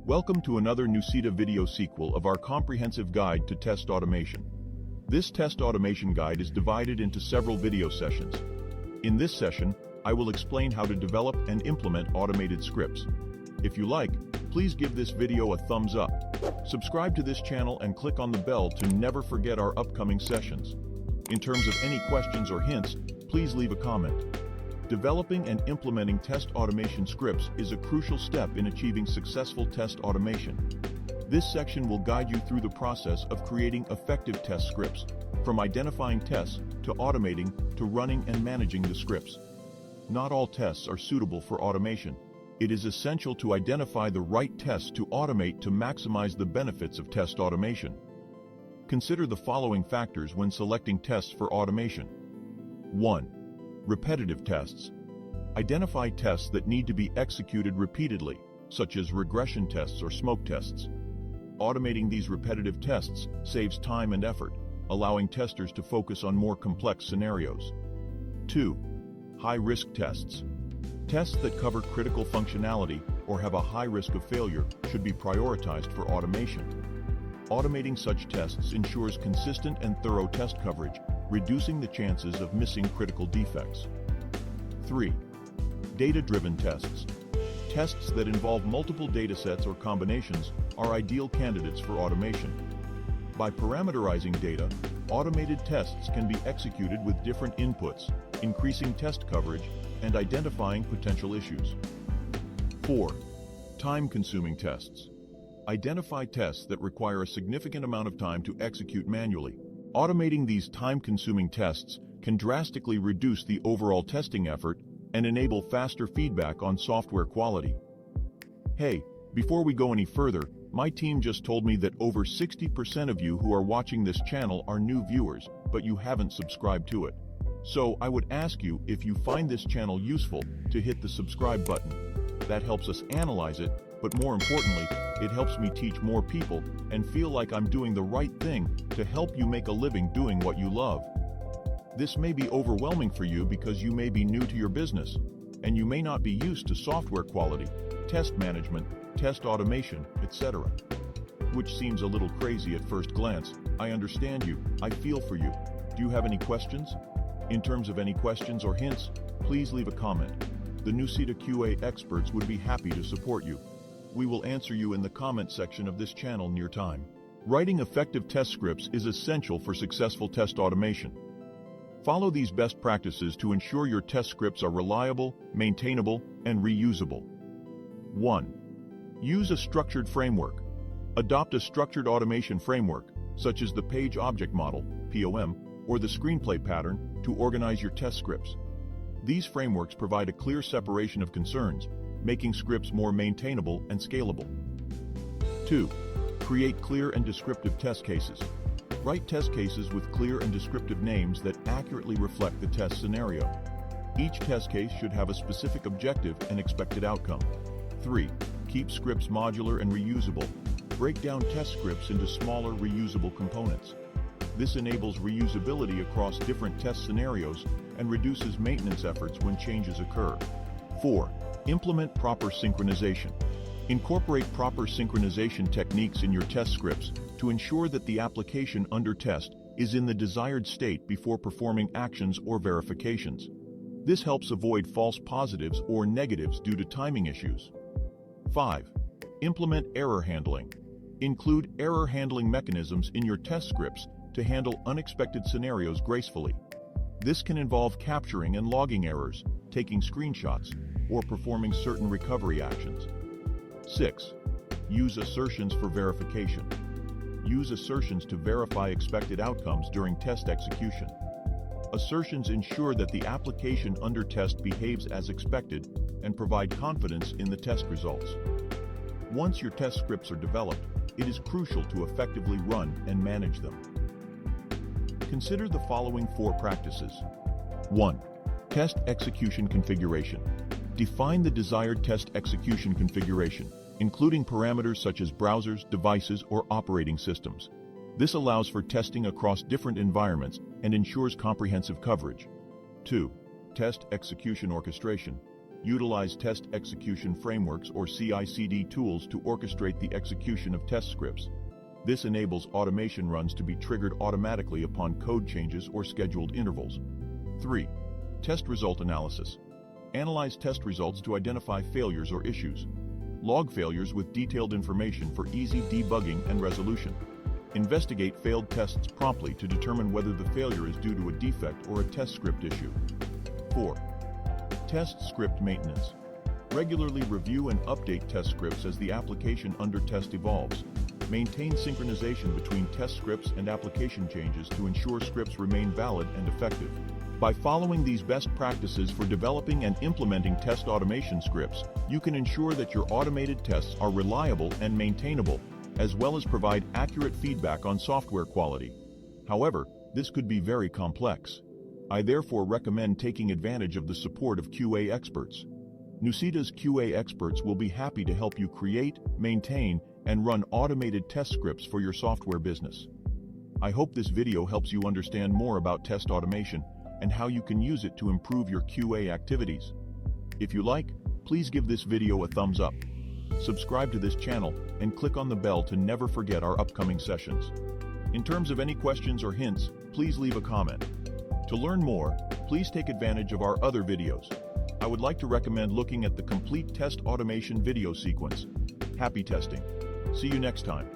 Welcome to another Nucida video sequel of our comprehensive guide to test automation. This test automation guide is divided into several video sessions. In this session, I will explain how to develop and implement automated scripts. If you like, please give this video a thumbs up. Subscribe to this channel and click on the bell to never forget our upcoming sessions. In terms of any questions or hints, please leave a comment. Developing and implementing test automation scripts is a crucial step in achieving successful test automation. This section will guide you through the process of creating effective test scripts, from identifying tests to automating to running and managing the scripts. Not all tests are suitable for automation. It is essential to identify the right tests to automate to maximize the benefits of test automation. Consider the following factors when selecting tests for automation. 1. Repetitive tests. Identify tests that need to be executed repeatedly, such as regression tests or smoke tests. Automating these repetitive tests saves time and effort, allowing testers to focus on more complex scenarios. 2. High-risk tests. Tests that cover critical functionality or have a high risk of failure should be prioritized for automation. Automating such tests ensures consistent and thorough test coverage, reducing the chances of missing critical defects. 3. Data-driven tests. Tests that involve multiple datasets or combinations are ideal candidates for automation. By parameterizing data, automated tests can be executed with different inputs, increasing test coverage and identifying potential issues. 4. Time-consuming tests. Identify tests that require a significant amount of time to execute manually. Automating these time-consuming tests can drastically reduce the overall testing effort and enable faster feedback on software quality. Hey, before we go any further, my team just told me that over 60% of you who are watching this channel are new viewers, but you haven't subscribed to it. So I would ask you, if you find this channel useful, to hit the subscribe button. That helps us analyze it, but more importantly, it helps me teach more people and feel like I'm doing the right thing to help you make a living doing what you love. This may be overwhelming for you because you may be new to your business, and you may not be used to software quality, test management, test automation, etc. Which seems a little crazy at first glance. I understand you, I feel for you. Do you have any questions? In terms of any questions or hints, please leave a comment. The Nucida QA experts would be happy to support you. We will answer you in the comment section of this channel near time. Writing effective test scripts is essential for successful test automation. Follow these best practices to ensure your test scripts are reliable, maintainable, and reusable. 1. Use a structured framework. Adopt a structured automation framework, such as the Page Object Model, POM, or the Screenplay pattern, to organize your test scripts. These frameworks provide a clear separation of concerns, making scripts more maintainable and scalable. 2. Create clear and descriptive test cases. Write test cases with clear and descriptive names that accurately reflect the test scenario. Each test case should have a specific objective and expected outcome. 3. Keep scripts modular and reusable. Break down test scripts into smaller, reusable components. This enables reusability across different test scenarios and reduces maintenance efforts when changes occur. 4. Implement proper synchronization. Incorporate proper synchronization techniques in your test scripts to ensure that the application under test is in the desired state before performing actions or verifications. This helps avoid false positives or negatives due to timing issues. 5. Implement error handling. Include error handling mechanisms in your test scripts to handle unexpected scenarios gracefully. This can involve capturing and logging errors, taking screenshots, or performing certain recovery actions. 6. Use assertions for verification. Use assertions to verify expected outcomes during test execution. Assertions ensure that the application under test behaves as expected and provide confidence in the test results. Once your test scripts are developed, it is crucial to effectively run and manage them. Consider the following 4 practices. 1. Test execution configuration. Define the desired test execution configuration, including parameters such as browsers, devices, or operating systems. This allows for testing across different environments and ensures comprehensive coverage. 2. Test execution orchestration. Utilize test execution frameworks or CI/CD tools to orchestrate the execution of test scripts. This enables automation runs to be triggered automatically upon code changes or scheduled intervals. 3. Test result analysis. Analyze test results to identify failures or issues. Log failures with detailed information for easy debugging and resolution. Investigate failed tests promptly to determine whether the failure is due to a defect or a test script issue. 4. Test script maintenance. Regularly review and update test scripts as the application under test evolves. Maintain synchronization between test scripts and application changes to ensure scripts remain valid and effective. By following these best practices for developing and implementing test automation scripts, you can ensure that your automated tests are reliable and maintainable, as well as provide accurate feedback on software quality. However, this could be very complex. I therefore recommend taking advantage of the support of QA experts. Nucida's QA experts will be happy to help you create, maintain, and run automated test scripts for your software business. I hope this video helps you understand more about test automation and how you can use it to improve your QA activities. If you like, please give this video a thumbs up. Subscribe to this channel and click on the bell to never forget our upcoming sessions. In terms of any questions or hints, please leave a comment. To learn more, please take advantage of our other videos. I would like to recommend looking at the complete test automation video sequence. Happy testing! See you next time.